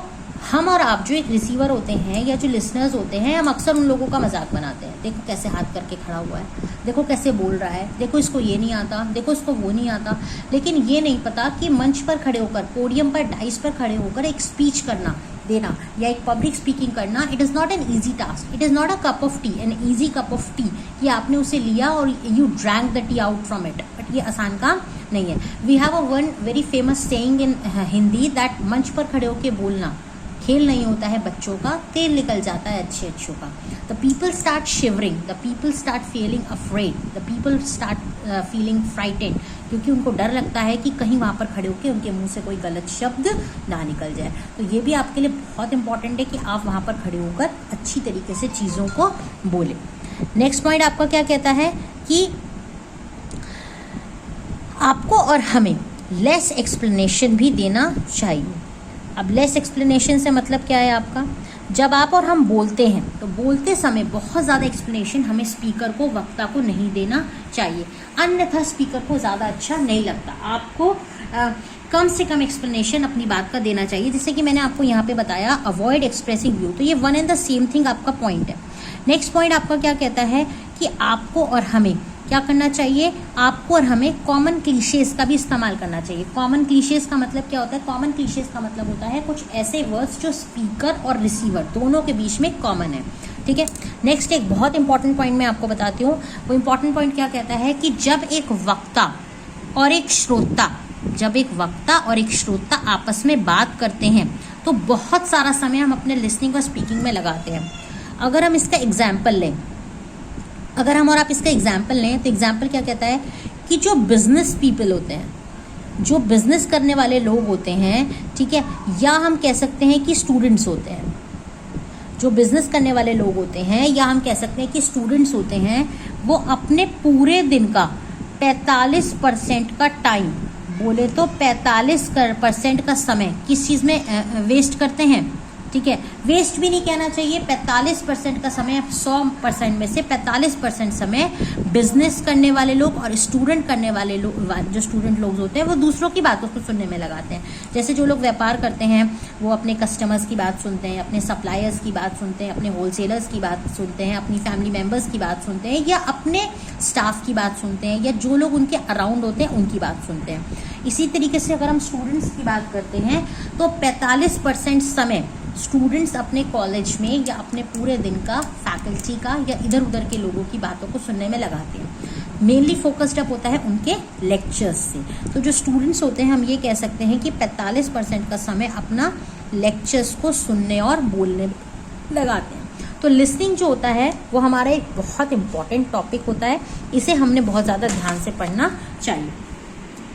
हम और आप जो एक रिसीवर होते हैं या जो लिसनर्स होते हैं, हम अक्सर उन लोगों का मजाक बनाते हैं। देखो कैसे हाथ करके खड़ा हुआ है, देखो कैसे बोल रहा है, देखो इसको ये नहीं आता, देखो इसको वो नहीं आता। लेकिन ये नहीं पता कि मंच पर खड़े होकर, पोडियम पर, डाइस पर खड़े होकर एक स्पीच करना, देना या एक पब्लिक स्पीकिंग करना, it is not an easy task. It is not a cup of tea, an easy cup of tea कि आपने उसे लिया और you drank the tea out from it. But ये आसान काम नहीं है। We have a one very famous saying in Hindi that मंच पर खड़े होकर बोलना खेल नहीं होता है बच्चों का, तेल निकल जाता है अच्छे अच्छों का। The people start shivering, the people start feeling afraid, the people start feeling frightened, क्योंकि उनको डर लगता है कि कहीं वहाँ पर खड़े होकर उनके मुंह से कोई गलत शब्द ना निकल जाए। तो ये भी आपके लिए बहुत इंपॉर्टेंट है कि आप वहाँ पर खड़े होकर अच्छी तरीके से चीज़ों को बोलें। नेक्स्ट पॉइंट आपका क्या कहता है कि आपको और हमें लेस एक्सप्लेनेशन भी देना चाहिए। अब लेस एक्सप्लेनेशन से मतलब क्या है आपका, जब आप और हम बोलते हैं तो बोलते समय बहुत ज़्यादा एक्सप्लेनेशन हमें स्पीकर को, वक्ता को नहीं देना चाहिए, अन्यथा स्पीकर को ज़्यादा अच्छा नहीं लगता। आपको कम से कम एक्सप्लेनेशन अपनी बात का देना चाहिए। जैसे कि मैंने आपको यहाँ पे बताया, अवॉइड एक्सप्रेसिंग व्यू, तो ये one and the same thing आपका पॉइंट है। नेक्स्ट पॉइंट आपका क्या कहता है कि आपको और हमें क्या करना चाहिए, आपको और हमें कॉमन क्लीशेज का भी इस्तेमाल करना चाहिए। कॉमन क्लीशेज का मतलब क्या होता है, कॉमन क्लीशेज का मतलब होता है कुछ ऐसे वर्ड्स जो स्पीकर और रिसीवर दोनों के बीच में कॉमन है। ठीक है। नेक्स्ट एक बहुत इंपॉर्टेंट पॉइंट मैं आपको बताती हूँ। वो इंपॉर्टेंट पॉइंट क्या कहता है कि जब एक वक्ता और एक श्रोता आपस में बात करते हैं तो बहुत सारा समय हम अपने लिसनिंग और स्पीकिंग में लगाते हैं। अगर हम इसका एग्जाम्पल लें, अगर हम और आप इसका एग्जाम्पल लें तो एग्जाम्पल क्या कहता है कि जो बिजनेस पीपल होते हैं, जो बिजनेस करने वाले लोग होते हैं, ठीक है, या हम कह सकते हैं कि स्टूडेंट्स होते हैं, जो बिजनेस करने वाले लोग होते हैं, या हम कह सकते हैं कि स्टूडेंट्स होते हैं, वो अपने पूरे दिन का 45% का टाइम, बोले तो 45% का समय किस चीज़ में वेस्ट करते हैं। ठीक है, वेस्ट भी नहीं कहना चाहिए, 45% का समय, 100% में से 45% समय बिजनेस करने वाले लोग और स्टूडेंट करने वाले लोग, जो स्टूडेंट लोग होते हैं, वो दूसरों की बातों को सुनने में लगाते हैं। जैसे जो लोग व्यापार करते हैं वो अपने कस्टमर्स की बात सुनते हैं, अपने सप्लायर्स की बात सुनते हैं, अपने होलसेलर्स की बात सुनते हैं, अपनी फैमिली मेम्बर्स की बात सुनते हैं, या अपने स्टाफ की बात सुनते हैं, या जो लोग उनके अराउंड होते हैं उनकी बात सुनते हैं। इसी तरीके से अगर हम स्टूडेंट्स की बात करते हैं तो 45% समय स्टूडेंट्स अपने कॉलेज में या अपने पूरे दिन का फैकल्टी का या इधर उधर के लोगों की बातों को सुनने में लगाते हैं। मेनली फोकस्ड अप होता है उनके लेक्चर्स से। तो जो स्टूडेंट्स होते हैं, हम ये कह सकते हैं कि 45% का समय अपना लेक्चर्स को सुनने और बोलने में लगाते हैं। तो लिसनिंग जो होता है वो हमारा एक बहुत इंपॉर्टेंट टॉपिक होता है, इसे हमने बहुत ज़्यादा ध्यान से पढ़ना चाहिए।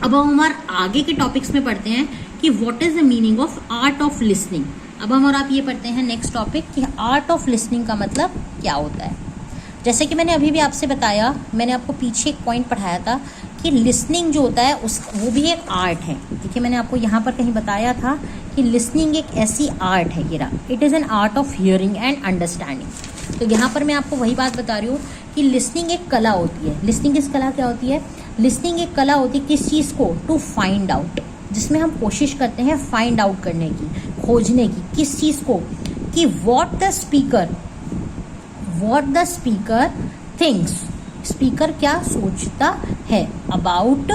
अब हम हमारे आगे के टॉपिक्स में पढ़ते हैं कि what is the meaning of art of listening. अब हम और आप ये पढ़ते हैं नेक्स्ट टॉपिक कि आर्ट ऑफ लिसनिंग का मतलब क्या होता है। जैसे कि मैंने अभी भी आपसे बताया, मैंने आपको पीछे एक पॉइंट पढ़ाया था कि लिसनिंग जो होता है वो भी एक आर्ट है। देखिए मैंने आपको यहाँ पर कहीं बताया था कि लिसनिंग एक ऐसी आर्ट है, ये रहा, it is an art of hearing and understanding. तो यहाँ पर मैं आपको वही बात बता रही हूँ कि लिसनिंग एक कला होती है। लिसनिंग इस कला क्या होती है, लिसनिंग एक कला होती है किस चीज़ को, टू फाइंड आउट, जिसमें हम कोशिश करते हैं फाइंड आउट करने की, खोजने की, किस चीज़ को, कि what the speaker thinks, speaker क्या सोचता है अबाउट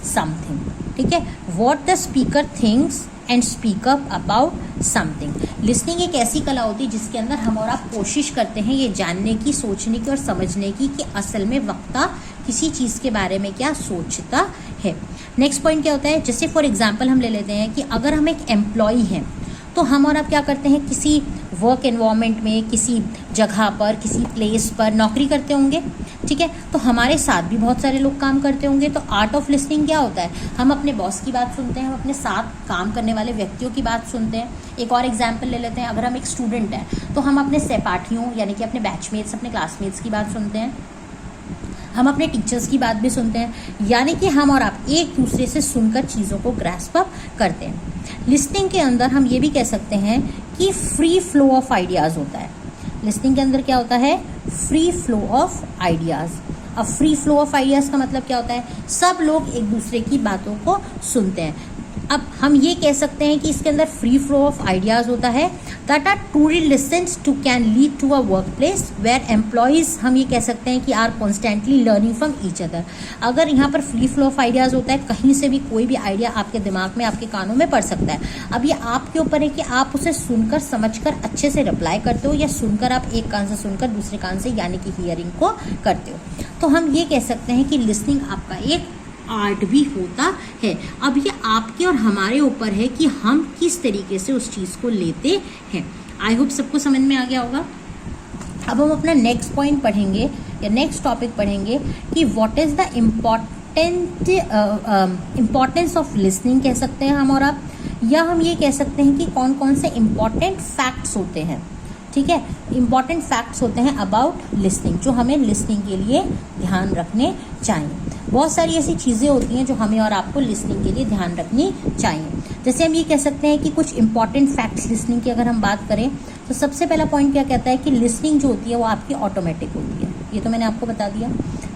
समथिंग। ठीक है, what the speaker thinks and speak up about something. Listening एक ऐसी कला होती है जिसके अंदर हम और आप कोशिश करते हैं ये जानने की, सोचने की और समझने की कि असल में वक्ता किसी चीज़ के बारे में क्या सोचता है। नेक्स्ट पॉइंट क्या होता है, जैसे फॉर एग्जांपल हम ले लेते हैं कि अगर हम एक एम्प्लॉई हैं तो हम और आप क्या करते हैं, किसी वर्क एनवायरनमेंट में, किसी जगह पर, किसी प्लेस पर नौकरी करते होंगे। ठीक है, तो हमारे साथ भी बहुत सारे लोग काम करते होंगे। तो आर्ट ऑफ लिसनिंग क्या होता है, हम अपने बॉस की बात सुनते हैं, हम अपने साथ काम करने वाले व्यक्तियों की बात सुनते हैं। एक और एग्जाम्पल ले लेते हैं, अगर हम एक स्टूडेंट हैं तो हम अपने सहपाठियों यानी कि अपने बैचमेट्स, अपने क्लासमेट्स की बात सुनते हैं, हम अपने टीचर्स की बात भी सुनते हैं, यानी कि हम और आप एक दूसरे से सुनकर चीज़ों को ग्रैस्प अप करते हैं। लिसनिंग के अंदर हम ये भी कह सकते हैं कि फ्री फ्लो ऑफ आइडियाज़ होता है। लिसनिंग के अंदर क्या होता है, फ्री फ्लो ऑफ आइडियाज़। अब फ्री फ्लो ऑफ आइडियाज़ का मतलब क्या होता है, सब लोग एक दूसरे की बातों को सुनते हैं। अब हम ये कह सकते हैं कि इसके अंदर फ्री फ्लो ऑफ आइडियाज़ होता है that are truly listened to can lead to a work place where employees, हम ये कह सकते हैं कि are constantly learning from each other. अगर यहाँ पर फ्री फ्लो ऑफ आइडियाज़ होता है, कहीं से भी कोई भी आइडिया आपके दिमाग में, आपके कानों में पड़ सकता है। अब ये आपके ऊपर है कि आप उसे सुनकर समझकर अच्छे से रिप्लाई करते हो या सुनकर आप एक कान से सुनकर दूसरे कान से यानी कि हियरिंग को करते हो। तो हम ये कह सकते हैं कि लिसनिंग आपका एक आर्ट भी होता है। अब ये आपके और हमारे ऊपर है कि हम किस तरीके से उस चीज़ को लेते हैं। आई होप सबको समझ में आ गया होगा। अब हम अपना नेक्स्ट पॉइंट पढ़ेंगे या नेक्स्ट टॉपिक पढ़ेंगे कि what is the importance of listening कह सकते हैं हम और आप, या हम ये कह सकते हैं कि कौन कौन से इम्पॉर्टेंट फैक्ट्स होते हैं। ठीक है, इम्पॉर्टेंट फैक्ट्स होते हैं अबाउट लिसनिंग जो हमें लिसनिंग के लिए ध्यान रखने चाहिए। बहुत सारी ऐसी चीज़ें होती हैं जो हमें और आपको लिसनिंग के लिए ध्यान रखनी चाहिए। जैसे हम ये कह सकते हैं कि कुछ इंपॉर्टेंट फैक्ट्स लिसनिंग की अगर हम बात करें तो सबसे पहला पॉइंट क्या कहता है कि लिसनिंग जो होती है वो आपकी ऑटोमेटिक होती है। ये तो मैंने आपको बता दिया।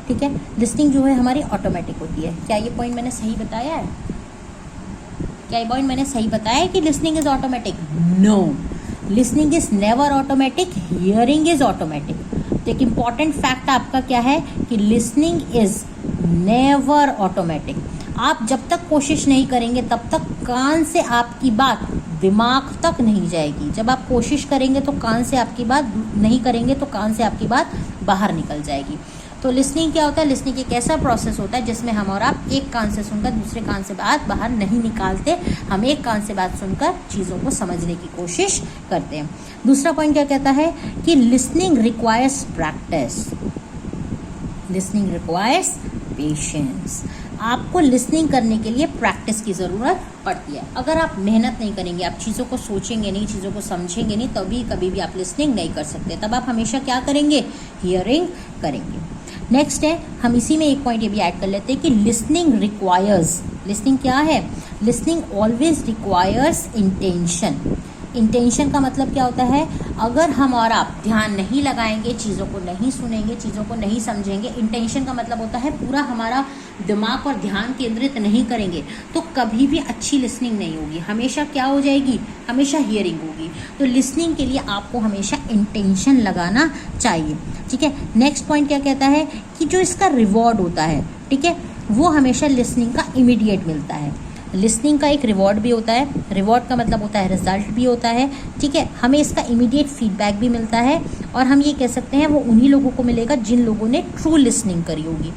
ठीक है, लिसनिंग जो है हमारी ऑटोमेटिक होती है। क्या ये पॉइंट मैंने सही बताया है? क्या ये पॉइंट मैंने सही बताया है कि listening is automatic? No, listening is never automatic, hearing is automatic. तो एक इम्पॉर्टेंट फैक्ट आपका क्या है कि लिसनिंग इज नेवर ऑटोमेटिक। आप जब तक कोशिश नहीं करेंगे तब तक कान से आपकी बात दिमाग तक नहीं जाएगी। जब आप कोशिश करेंगे तो कान से आपकी बात, नहीं करेंगे तो कान से आपकी बात बाहर निकल जाएगी। तो लिसनिंग क्या होता है? लिसनिंग एक ऐसा प्रोसेस होता है जिसमें हम और आप एक कान से सुनकर दूसरे कान से बात बाहर नहीं निकालते। हम एक कान से बात सुनकर चीज़ों को समझने की कोशिश करते हैं। दूसरा पॉइंट क्या कहता है कि listening requires practice, listening requires patience. आपको लिसनिंग करने के लिए प्रैक्टिस की ज़रूरत पड़ती है। अगर आप मेहनत नहीं करेंगे, आप चीज़ों को सोचेंगे नहीं, चीज़ों को समझेंगे नहीं, तभी कभी भी आप लिसनिंग नहीं कर सकते। तब आप हमेशा क्या करेंगे? हियरिंग करेंगे। नेक्स्ट है, हम इसी में एक पॉइंट ये भी ऐड कर लेते हैं कि लिसनिंग रिक्वायर्स, लिसनिंग क्या है? Listening always requires intention. Intention का मतलब क्या होता है? अगर हम और आप ध्यान नहीं लगाएंगे, चीज़ों को नहीं सुनेंगे, चीज़ों को नहीं समझेंगे, इंटेंशन का मतलब होता है पूरा हमारा दिमाग और ध्यान केंद्रित नहीं करेंगे तो कभी भी अच्छी लिसनिंग नहीं होगी। हमेशा क्या हो जाएगी? हमेशा हियरिंग होगी। तो लिसनिंग के लिए आपको हमेशा इंटेंशन लगाना चाहिए। ठीक है, नेक्स्ट पॉइंट क्या कहता है कि जो इसका रिवॉर्ड होता है, ठीक है, वो हमेशा लिसनिंग का इमीडिएट मिलता है। लिसनिंग का एक रिवॉर्ड भी होता है, रिवॉर्ड का मतलब होता है रिजल्ट भी होता है। ठीक है, हमें इसका इमीडिएट फीडबैक भी मिलता है और हम ये कह सकते हैं वो उन्हीं लोगों को मिलेगा जिन लोगों ने ट्रू लिसनिंग करी होगी।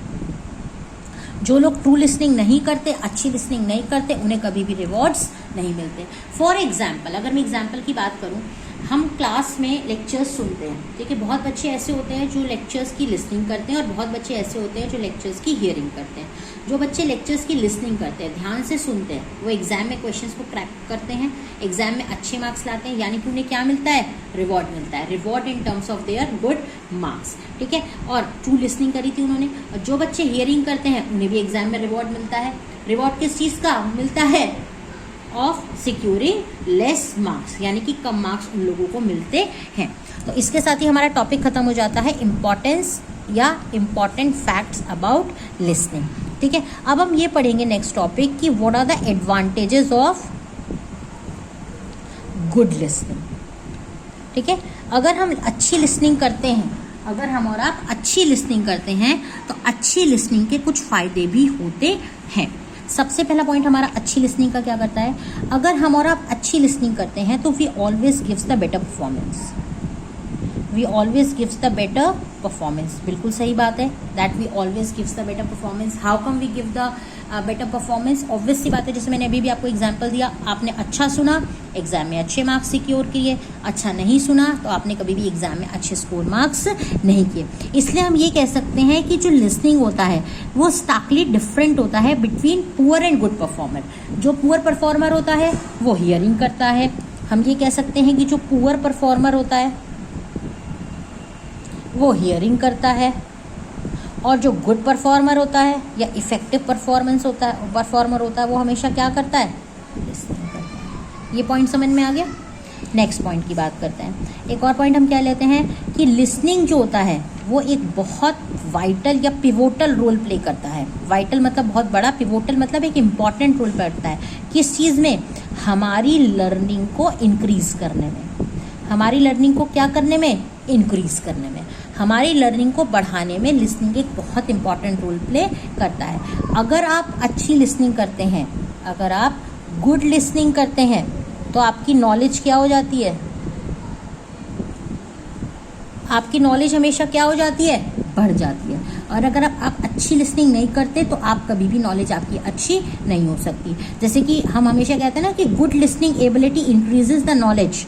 जो लोग ट्रू लिसनिंग नहीं करते, अच्छी लिसनिंग नहीं करते, उन्हें कभी भी रिवॉर्ड्स नहीं मिलते। फॉर एग्जाम्पल, अगर मैं एग्जाम्पल की बात करूँ, हम क्लास में लेक्चर्स सुनते हैं। ठीक है, बहुत बच्चे ऐसे होते हैं जो लेक्चर्स की लिसनिंग करते हैं और बहुत बच्चे ऐसे होते हैं जो लेक्चर्स की हियरिंग करते हैं। जो बच्चे लेक्चर्स की लिसनिंग करते हैं, ध्यान से सुनते हैं, वो एग्जाम में क्वेश्चंस को क्रैक करते हैं, एग्जाम में अच्छे मार्क्स लाते हैं, यानी कि उन्हें क्या मिलता है? रिवॉर्ड मिलता है। Reward in terms of their good marks. ठीक है, और ट्रू लिसनिंग करी थी उन्होंने। और जो बच्चे हियरिंग करते हैं उन्हें भी एग्जाम में रिवॉर्ड मिलता है। रिवॉर्ड किस चीज़ का मिलता है? ऑफ सिक्योरिंग लेस मार्क्स, यानी कि कम मार्क्स उन लोगों को मिलते हैं। तो इसके साथ ही हमारा टॉपिक खत्म हो जाता है इम्पॉर्टेंस या इम्पॉर्टेंट फैक्ट्स अबाउट लिसनिंग। ठीक है, अब हम ये पढ़ेंगे नेक्स्ट टॉपिक कि what are the advantages of good listening. ठीक है, अगर हम अच्छी लिसनिंग करते हैं, अगर हम और आप अच्छी लिसनिंग करते हैं तो अच्छी लिसनिंग के कुछ फायदे भी होते हैं। सबसे पहला पॉइंट हमारा अच्छी लिसनिंग का क्या करता है? अगर हम और आप अच्छी लिसनिंग करते हैं तो we always gives the better performance. We always gives the better performance, बिल्कुल सही बात है, that we always gives the better performance. How come we give the better performance? Obvious सी बात है, जैसे मैंने अभी भी आपको एग्जांपल दिया, आपने अच्छा सुना, एग्जाम में अच्छे मार्क्स सिक्योर किए, अच्छा नहीं सुना तो आपने कभी भी एग्जाम में अच्छे स्कोर मार्क्स नहीं किए। इसलिए हम ये कह सकते हैं कि जो लिसनिंग होता है वो स्टार्कली डिफरेंट होता है between poor and good performer. जो पुअर परफॉर्मर होता है वो हियरिंग करता है। हम ये कह सकते हैं कि जो पुअर परफॉर्मर होता है वो हियरिंग करता है, और जो गुड परफॉर्मर होता है या इफेक्टिव परफॉर्मर होता है वो हमेशा क्या करता है? लिसनिंग करता है। ये पॉइंट समझ में आ गया? नेक्स्ट पॉइंट की बात करते हैं। एक और पॉइंट हम क्या लेते हैं कि लिसनिंग जो होता है वो एक बहुत वाइटल या पिवोटल रोल प्ले करता है। वाइटल मतलब बहुत बड़ा, पिवोटल मतलब एक इम्पॉर्टेंट रोल प्ले करता है। किस चीज़ में? हमारी लर्निंग को इंक्रीज करने में। हमारी लर्निंग को क्या करने में? इंक्रीज करने में। हमारी लर्निंग को बढ़ाने में लिसनिंग एक बहुत इंपॉर्टेंट रोल प्ले करता है। अगर आप अच्छी लिसनिंग करते हैं, अगर आप गुड लिसनिंग करते हैं, तो आपकी नॉलेज क्या हो जाती है? आपकी नॉलेज हमेशा क्या हो जाती है? बढ़ जाती है। और अगर आप अच्छी लिसनिंग नहीं करते तो आप कभी भी नॉलेज आपकी अच्छी नहीं हो सकती। जैसे कि हम हमेशा कहते हैं ना कि good listening ability increases the knowledge.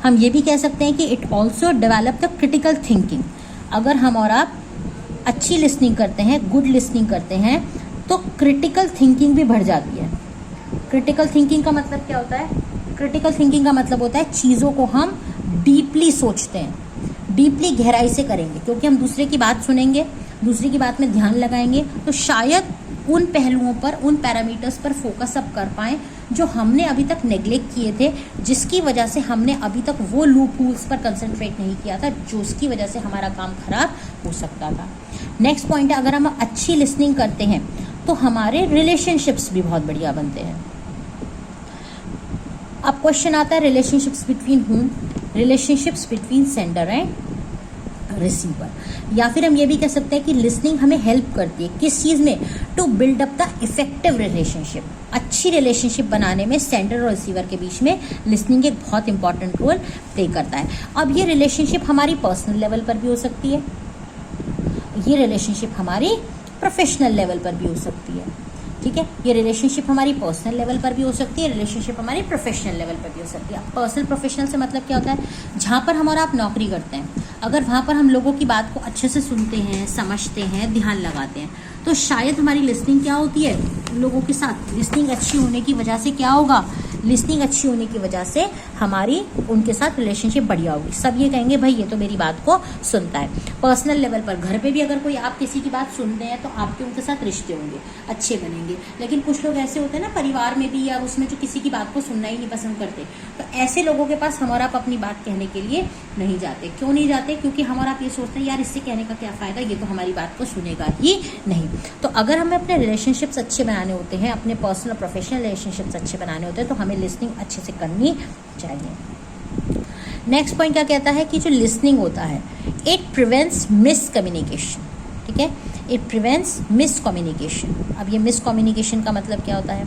हम ये भी कह सकते हैं कि it also develop the critical thinking. अगर हम और आप अच्छी लिसनिंग करते हैं, गुड लिसनिंग करते हैं, तो क्रिटिकल थिंकिंग भी बढ़ जाती है। क्रिटिकल थिंकिंग का मतलब क्या होता है? क्रिटिकल थिंकिंग का मतलब होता है चीज़ों को हम डीपली सोचते हैं, डीपली गहराई से करेंगे, क्योंकि हम दूसरे की बात सुनेंगे, दूसरे की बात में ध्यान लगाएंगे, तो शायद उन पहलुओं पर, उन पैरामीटर्स पर फोकस अब कर पाएँ जो हमने अभी तक नेग्लेक्ट किए थे, जिसकी वजह से हमने अभी तक वो लूप होल्स पर कंसंट्रेट नहीं किया था, जो उसकी वजह से हमारा काम खराब हो सकता था। नेक्स्ट पॉइंट है, अगर हम अच्छी लिसनिंग करते हैं तो हमारे रिलेशनशिप्स भी बहुत बढ़िया बनते हैं। अब क्वेश्चन आता है रिलेशनशिप्स बिटवीन हुम? Relationships between sender and receiver. या फिर हम ये भी कह सकते हैं कि लिसनिंग हमें हेल्प करती है किस चीज़ में? To build up the effective relationship. अच्छी रिलेशनशिप बनाने में सेंडर और रिसीवर के बीच में लिसनिंग एक बहुत इंपॉर्टेंट रोल प्ले करता है। अब ये रिलेशनशिप हमारी पर्सनल लेवल पर भी हो सकती है, ये रिलेशनशिप हमारी प्रोफेशनल लेवल पर भी हो सकती है। ठीक है, ये रिलेशनशिप हमारी पर्सनल लेवल पर भी हो सकती है, रिलेशनशिप हमारी प्रोफेशनल लेवल पर भी हो सकती है। पर्सनल प्रोफेशनल से मतलब क्या होता है? जहाँ पर हम और आप नौकरी करते हैं, अगर वहाँ पर हम लोगों की बात को अच्छे से सुनते हैं, समझते हैं, ध्यान लगाते हैं, तो शायद हमारी लिसनिंग क्या होती है? लोगों के साथ लिसनिंग अच्छी होने की वजह से क्या होगा? लिसनिंग अच्छी होने की वजह से हमारी उनके साथ रिलेशनशिप बढ़िया होगी। सब ये कहेंगे भाई ये तो मेरी बात को सुनता है। पर्सनल लेवल पर घर पे भी अगर कोई आप किसी की बात सुनते हैं तो आपके उनके साथ रिश्ते होंगे, अच्छे बनेंगे। लेकिन कुछ लोग ऐसे होते हैं ना परिवार में भी या उसमें, जो किसी की बात को सुनना ही नहीं पसंद करते, तो ऐसे लोगों के पास हम और आप अपनी बात कहने के लिए नहीं जाते। क्यों नहीं जाते? क्योंकि हम और आप ये सोचते हैं यार इससे कहने का क्या फ़ायदा, ये तो हमारी बात को सुनेगा ही नहीं। तो अगर हमें अपने रिलेशनशिप्स अच्छे बनाने होते हैं, अपने पर्सनल और प्रोफेशनल रिलेशनशिप्स अच्छे बनाने होते हैं, तो हमें लिसनिंग अच्छे से करनी चाहिए। नेक्स्ट पॉइंट क्या कहता है कि जो लिसनिंग होता है, इट प्रिवेंट्स मिसकम्युनिकेशन। ठीक है, इट प्रिवेंट्स मिसकम्युनिकेशन। अब ये मिसकम्युनिकेशन का मतलब क्या होता है?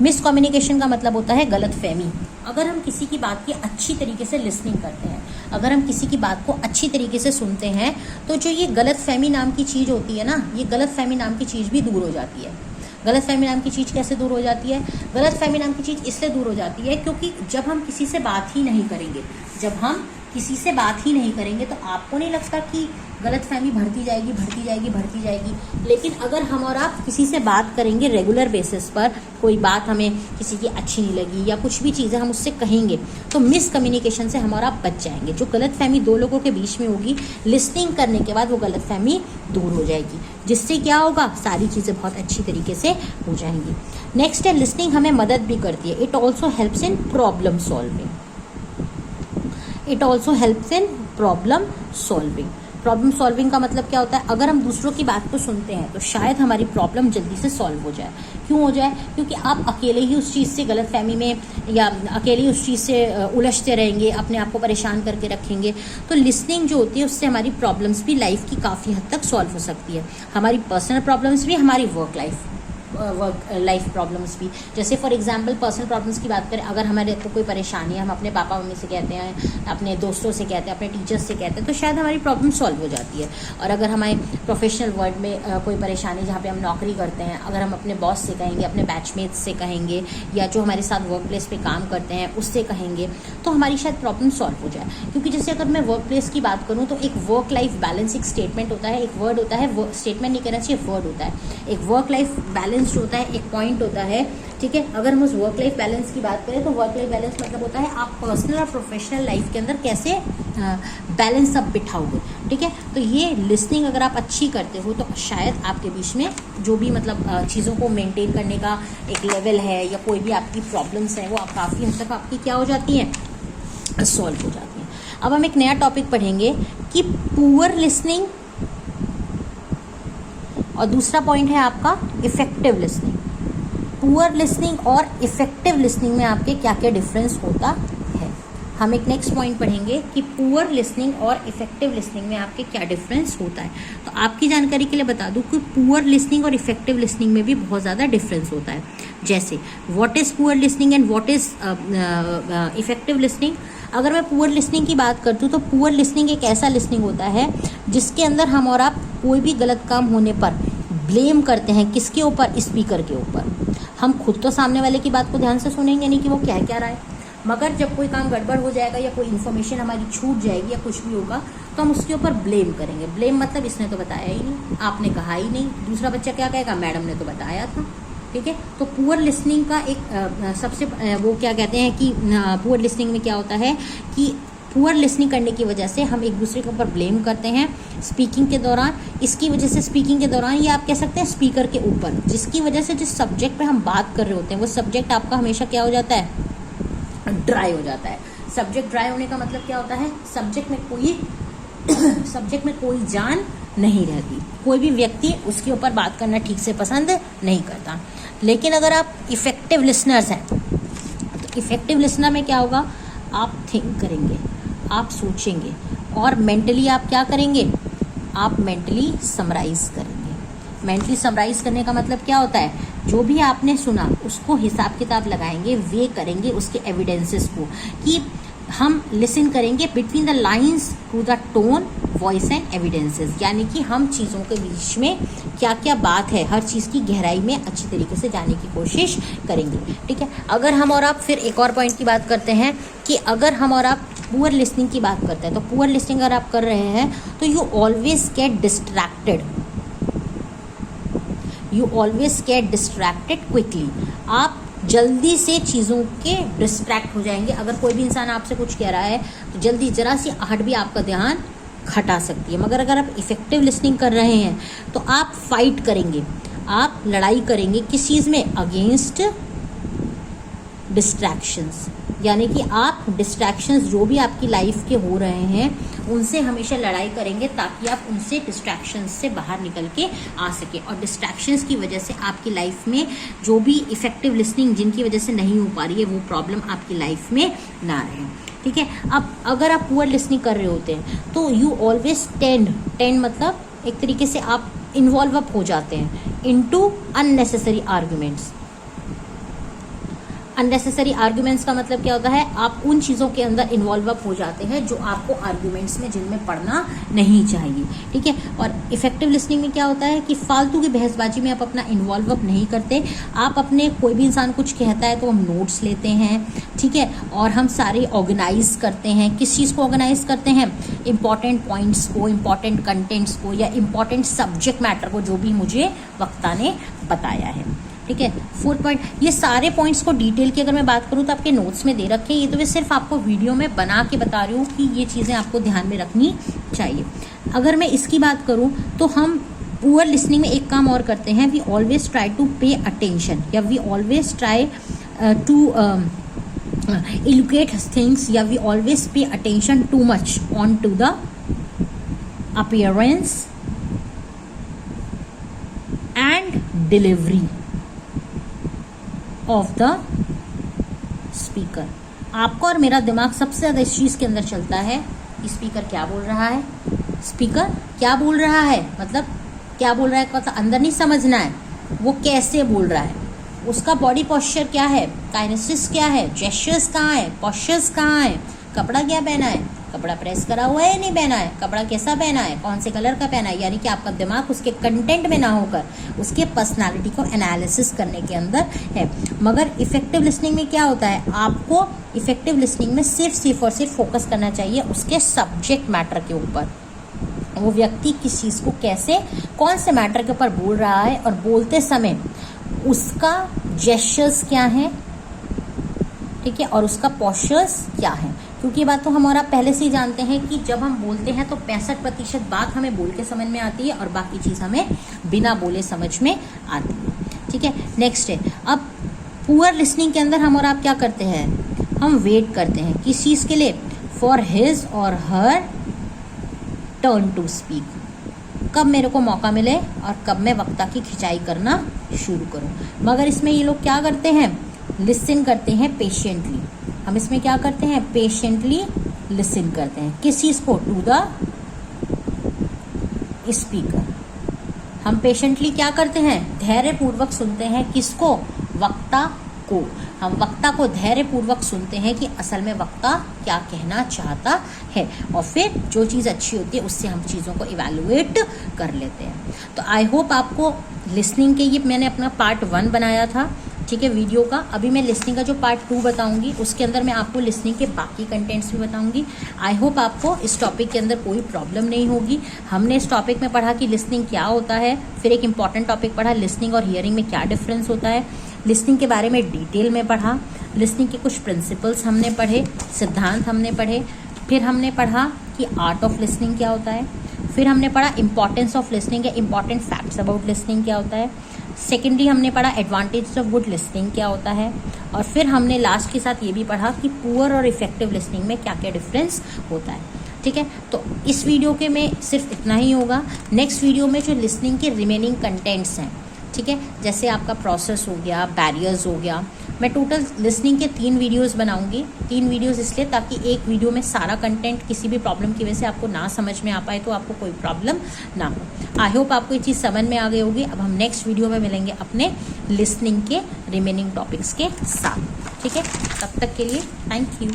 मिसकम्युनिकेशन का मतलब होता है गलतफहमी। अगर हम किसी की बात की अच्छी तरीके से लिसनिंग करते हैं, अगर हम किसी की बात को अच्छी तरीके से सुनते हैं, तो जो ये गलतफहमी नाम की चीज़ होती है ना, ये गलतफहमी नाम की चीज़ भी दूर हो जाती है। गलतफहमी नाम की चीज़ कैसे दूर हो जाती है? गलतफहमी नाम की चीज़ इसलिए दूर हो जाती है क्योंकि जब हम किसी से बात ही नहीं करेंगे, जब हम किसी से बात ही नहीं करेंगे, तो आपको नहीं लगता कि गलतफहमी बढ़ती जाएगी, बढ़ती जाएगी, बढ़ती जाएगी? लेकिन अगर हम और आप किसी से बात करेंगे रेगुलर बेसिस पर, कोई बात हमें किसी की अच्छी नहीं लगी या कुछ भी चीज़ें हम उससे कहेंगे, तो मिसकम्युनिकेशन से हम और आप बच जाएंगे। जो गलतफहमी दो लोगों के बीच में होगी, लिसनिंग करने के बाद वो गलतफहमी दूर हो जाएगी, जिससे क्या होगा? सारी चीज़ें बहुत अच्छी तरीके से हो जाएंगी। नेक्स्ट है, लिसनिंग हमें मदद भी करती है। It also helps in problem solving. It also helps in problem solving. Problem solving का मतलब क्या होता है? अगर हम दूसरों की बात को सुनते हैं तो शायद हमारी प्रॉब्लम जल्दी से सॉल्व हो जाए। क्यों हो जाए? क्योंकि आप अकेले ही उस चीज़ से, गलतफहमी में या अकेले ही उस चीज़ से उलझते रहेंगे, अपने आप को परेशान करके रखेंगे। तो लिसनिंग जो होती है उससे हमारी प्रॉब्लम्स भी लाइफ की काफ़ी हद तक सॉल्व हो सकती है। हमारी पर्सनल प्रॉब्लम्स भी, हमारी वर्क लाइफ प्रॉब्लम्स भी। जैसे फॉर एग्जांपल पर्सनल प्रॉब्लम्स की बात करें, अगर हमारे को कोई परेशानी है, हम अपने पापा मम्मी से कहते हैं, अपने दोस्तों से कहते हैं, अपने टीचर्स से कहते हैं, तो शायद हमारी प्रॉब्लम सॉल्व हो जाती है। और अगर हमारे प्रोफेशनल वर्ल्ड में कोई परेशानी, जहाँ पे हम नौकरी करते हैं, अगर हम अपने बॉस से कहेंगे, अपने बैचमेट्स से कहेंगे, या जो हमारे साथ वर्क प्लेस पर काम करते हैं उससे कहेंगे, तो हमारी शायद प्रॉब्लम सॉल्व हो जाए। क्योंकि जैसे अगर मैं वर्क प्लेस की बात करूँ तो एक वर्क लाइफ बैलेंस एक स्टेटमेंट होता है, एक वर्ड होता है, स्टेटमेंट नहीं कहना चाहिए, वर्ड होता है। एक वर्क लाइफ बैलेंस होता है, एक पॉइंट होता है। ठीक है, अगर हम उस वर्क लाइफ बैलेंस की बात करें तो वर्क लाइफ बैलेंस मतलब होता है आप पर्सनल और प्रोफेशनल लाइफ के अंदर कैसे बैलेंस अब बिठाओगे। ठीक है, तो ये लिसनिंग अगर आप अच्छी करते हो तो शायद आपके बीच में जो भी मतलब चीज़ों को मेंटेन करने का एक लेवल है, या कोई भी आपकी प्रॉब्लम्स हैं, वो आप काफ़ी हद तक आपकी क्या हो जाती हैं? सॉल्व हो जाती हैं। अब हम एक नया टॉपिक पढ़ेंगे कि पुअर लिसनिंग और दूसरा पॉइंट है आपका इफेक्टिव लिसनिंग। पुअर लिसनिंग और इफेक्टिव लिसनिंग में आपके क्या क्या डिफरेंस होता है। हम एक नेक्स्ट पॉइंट पढ़ेंगे कि पुअर लिसनिंग और इफेक्टिव लिसनिंग में आपके क्या डिफरेंस होता है। तो आपकी जानकारी के लिए बता दूं कि पुअर लिसनिंग और इफेक्टिव लिसनिंग में भी बहुत ज़्यादा डिफरेंस होता है। जैसे what is poor listening and what is effective listening. अगर मैं पुअर लिसनिंग की बात करती हूँ तो पुअर लिसनिंग एक ऐसा लिसनिंग होता है जिसके अंदर हम और आप कोई भी गलत काम होने पर ब्लेम करते हैं। किसके ऊपर? स्पीकर के ऊपर। हम खुद तो सामने वाले की बात को ध्यान से सुनेंगे नहीं कि वो क्या कह रहा है, मगर जब कोई काम गड़बड़ हो जाएगा या कोई इन्फॉर्मेशन हमारी छूट जाएगी या कुछ भी होगा तो हम उसके ऊपर ब्लेम करेंगे। ब्लेम मतलब इसने तो बताया ही नहीं, आपने कहा ही नहीं। दूसरा बच्चा क्या कहेगा? मैडम ने तो बताया था। ठीक है, तो पुअर लिसनिंग का एक सबसे वो क्या कहते हैं कि पुअर लिसनिंग में क्या होता है कि पुअर लिसनिंग करने की वजह से हम एक दूसरे के ऊपर ब्लेम करते हैं स्पीकिंग के दौरान। इसकी वजह से स्पीकिंग के दौरान या आप कह सकते हैं स्पीकर के ऊपर, जिसकी वजह से जिस सब्जेक्ट पे हम बात कर रहे होते हैं वो सब्जेक्ट आपका हमेशा क्या हो जाता है? ड्राई हो जाता है। सब्जेक्ट ड्राई होने का मतलब क्या होता है? सब्जेक्ट में कोई जान नहीं रहती। कोई भी व्यक्ति उसके ऊपर बात करना ठीक से पसंद नहीं करता। लेकिन अगर आप इफेक्टिव लिसनर्स हैं तो इफेक्टिव लिसनर में क्या होगा? आप थिंक करेंगे, आप सोचेंगे और मेंटली आप क्या करेंगे? आप मेंटली समराइज करेंगे। मेंटली समराइज करने का मतलब क्या होता है? जो भी आपने सुना उसको हिसाब किताब लगाएंगे, वे करेंगे उसके एविडेंसेस को, कि हम लिसन करेंगे between the lines to the tone voice and evidences, यानी कि हम चीज़ों के बीच में क्या क्या बात है हर चीज़ की गहराई में अच्छी तरीके से जाने की कोशिश करेंगे। ठीक है, अगर हम और आप फिर एक और पॉइंट की बात करते हैं कि अगर हम और आप पुअर लिसनिंग की बात करते हैं तो पुअर लिसनिंग अगर आप कर रहे हैं तो you always get distracted quickly. आप जल्दी से चीज़ों के डिस्ट्रैक्ट हो जाएंगे। अगर कोई भी इंसान आपसे कुछ कह रहा है तो जल्दी जरा सी आहट भी आपका ध्यान हटा सकती है। मगर अगर आप इफेक्टिव लिसनिंग कर रहे हैं तो आप फाइट करेंगे, आप लड़ाई करेंगे किस चीज़ में? अगेंस्ट डिस्ट्रैक्शंस, यानी कि आप डिस्ट्रैक्शंस जो भी आपकी लाइफ के हो रहे हैं उनसे हमेशा लड़ाई करेंगे ताकि आप उनसे डिस्ट्रैक्शंस से बाहर निकल के आ सके। और डिस्ट्रैक्शंस की वजह से आपकी लाइफ में जो भी इफेक्टिव लिसनिंग जिनकी वजह से नहीं हो पा रही है वो प्रॉब्लम आपकी लाइफ में ना रहे। ठीक है, अब अगर आप पुअर लिसनिंग कर रहे होते हैं तो यू ऑलवेज टेंड मतलब एक तरीके से आप इन्वॉल्व अप हो जाते हैं into unnecessary arguments. Unnecessary arguments का मतलब क्या होता है? आप उन चीज़ों के अंदर इन्वॉल्व अप हो जाते हैं जो आपको आर्ग्यूमेंट्स में जिनमें पढ़ना नहीं चाहिए। ठीक है, और इफेक्टिव लिसनिंग में क्या होता है कि फालतू की बहसबाजी में आप अपना इन्वॉल्व अप नहीं करते। आप अपने कोई भी इंसान कुछ कहता है तो हम नोट्स लेते हैं। ठीक है, और हम सारे ऑर्गेनाइज करते हैं। किस चीज़ को ऑर्गेनाइज करते हैं? इंपॉर्टेंट पॉइंट्स को, इंपॉर्टेंट कंटेंट्स को या इंपॉर्टेंट सब्जेक्ट मैटर को, जो भी मुझे वक्ता ने बताया है। ठीक है, 4 पॉइंट, ये सारे पॉइंट्स को डिटेल की अगर मैं बात करूँ तो आपके नोट्स में दे रखे हैं। ये तो मैं सिर्फ आपको वीडियो में बना के बता रही हूँ कि ये चीज़ें आपको ध्यान में रखनी चाहिए। अगर मैं इसकी बात करूँ तो हम पुअर लिसनिंग में एक काम और करते हैं, we always try to pay attention या we always try to elucidate things या we always pay attention to much on to the appearance and delivery of the speaker. आपका और मेरा दिमाग सबसे ज़्यादा इस चीज़ के अंदर चलता है कि स्पीकर क्या बोल रहा है, स्पीकर क्या बोल रहा है, मतलब क्या बोल रहा है का तो अंदर नहीं समझना है, वो कैसे बोल रहा है, उसका बॉडी पोस्चर क्या है, काइनेसिस क्या है, जेस्चर्स कहाँ है, पोस्चर्स कहाँ है, कपड़ा क्या पहना है, कपड़ा प्रेस करा हुआ है या नहीं पहना है, कपड़ा कैसा पहना है, कौन से कलर का पहना है। यानी कि आपका दिमाग उसके कंटेंट में ना होकर उसके पर्सनालिटी को एनालिसिस करने के अंदर है। मगर इफेक्टिव लिसनिंग में क्या होता है? आपको इफेक्टिव लिसनिंग में सिर्फ और सिर्फ फोकस करना चाहिए उसके सब्जेक्ट मैटर के ऊपर। वो व्यक्ति किस चीज़ को कैसे, कौन से मैटर के ऊपर बोल रहा है और बोलते समय उसका जेस्चर्स क्या है, ठीक है, और उसका पोस्चर्स क्या है। क्योंकि ये बात तो हम और आप पहले से ही जानते हैं कि जब हम बोलते हैं तो 65% बात हमें बोल के समझ में आती है और बाकी चीज़ हमें बिना बोले समझ में आती है। ठीक है, नेक्स्ट है, अब पुअर लिसनिंग के अंदर हम और आप क्या करते हैं? हम वेट करते हैं किस चीज़ के लिए? फॉर हिज और हर टर्न टू स्पीक। कब मेरे को मौका मिले और कब मैं वक्ता की खिंचाई करना शुरू करूं। मगर इसमें ये लोग क्या करते हैं, लिसन करते हैं पेशेंटली। हम इसमें क्या करते हैं, पेशेंटली लिसन करते हैं। किस चीज़ को, टू द स्पीकर। हम पेशेंटली क्या करते हैं, धैर्यपूर्वक सुनते हैं। किसको, वक्ता को। हम वक्ता को धैर्यपूर्वक सुनते हैं कि असल में वक्ता क्या कहना चाहता है, और फिर जो चीज़ अच्छी होती है उससे हम चीज़ों को इवैल्यूएट कर लेते हैं। तो आई होप आपको लिसनिंग के, ये मैंने अपना पार्ट 1 बनाया था, ठीक है, वीडियो का। अभी मैं लिसनिंग का जो पार्ट 2 बताऊंगी, उसके अंदर मैं आपको लिसनिंग के बाकी कंटेंट्स भी बताऊंगी। आई होप आपको इस टॉपिक के अंदर कोई प्रॉब्लम नहीं होगी। हमने इस टॉपिक में पढ़ा कि लिसनिंग क्या होता है, फिर एक इंपॉर्टेंट टॉपिक पढ़ा लिसनिंग और हियरिंग में क्या डिफरेंस होता है, लिसनिंग के बारे में डिटेल में पढ़ा, लिसनिंग के कुछ प्रिंसिपल्स हमने पढ़े, सिद्धांत हमने पढ़े, फिर हमने पढ़ा कि आर्ट ऑफ लिसनिंग क्या होता है, फिर हमने पढ़ा इंपॉर्टेंस ऑफ लिसनिंग या इंपॉर्टेंट फैक्ट्स अबाउट लिसनिंग क्या होता है, सेकेंडली हमने पढ़ा एडवांटेज ऑफ गुड लिसनिंग क्या होता है, और फिर हमने लास्ट के साथ ये भी पढ़ा कि पुअर और इफेक्टिव लिसनिंग में क्या क्या डिफरेंस होता है। ठीक है, तो इस वीडियो के में सिर्फ इतना ही होगा। नेक्स्ट वीडियो में जो लिसनिंग के रिमेनिंग कंटेंट्स हैं, ठीक है, जैसे आपका प्रोसेस हो गया, बैरियर्स हो गया, मैं टोटल लिसनिंग के 3 वीडियोस बनाऊंगी। 3 वीडियोस इसलिए ताकि एक वीडियो में सारा कंटेंट किसी भी प्रॉब्लम की वजह से आपको ना समझ में आ पाए, तो आपको कोई प्रॉब्लम ना हो। आई होप आपको ये चीज़ समझ में आ गई होगी। अब हम नेक्स्ट वीडियो में मिलेंगे अपने लिसनिंग के रिमेनिंग टॉपिक्स के साथ। ठीक है, तब तक के लिए थैंक यू।